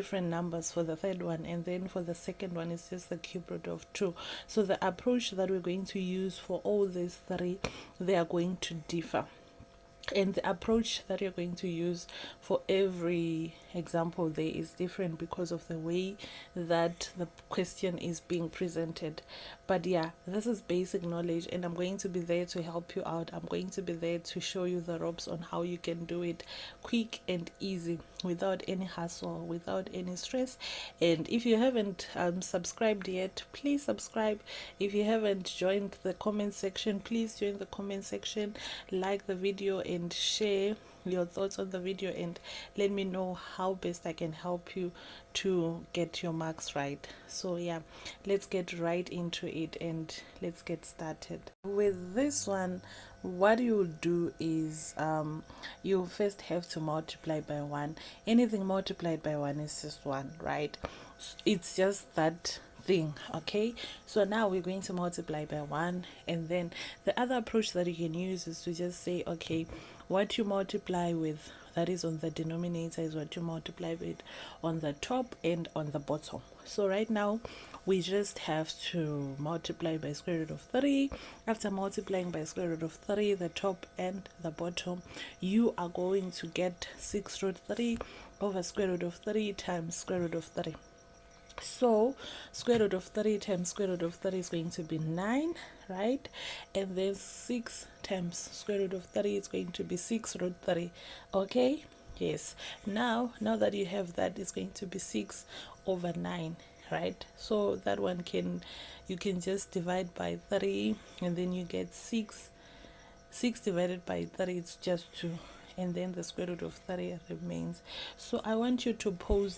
different numbers for the third one, and then for the second one it's just the cube root of 2. So the approach that we're going to use for all these three, they are going to differ, and the approach that you're going to use for every example there is different because of the way that the question is being presented. But yeah, this is basic knowledge, and I'm going to be there to help you out. I'm going to be there to show you the ropes on how you can do it quick and easy, without any hassle, without any stress. And if you haven't subscribed yet, please subscribe. If you haven't joined the comment section, please join the comment section, like the video and share your thoughts on the video, and let me know how best I can help you to get your marks right. So yeah, let's get right into it and let's get started. With this one, what you will do is you first have to multiply by 1. Anything multiplied by 1 is just 1, right? It's just that thing. Okay, so now we're going to multiply by 1, and then the other approach that you can use is to just say, okay, what you multiply with, that is on the denominator, is what you multiply with on the top and on the bottom. So right now we just have to multiply by square root of 3. After multiplying by square root of 3, the top and the bottom, you are going to get 6 root 3 over square root of 3 times square root of 3. So square root of 3 times square root of 3 is going to be 9, right? And then 6 times square root of 3 is going to be 6 root 3. Okay, yes. Now that you have that, it's going to be 6 over 9, right? So that one you can just divide by 3, and then you get 6 divided by 3, it's just 2, and then the square root of 3 remains. So I want you to pause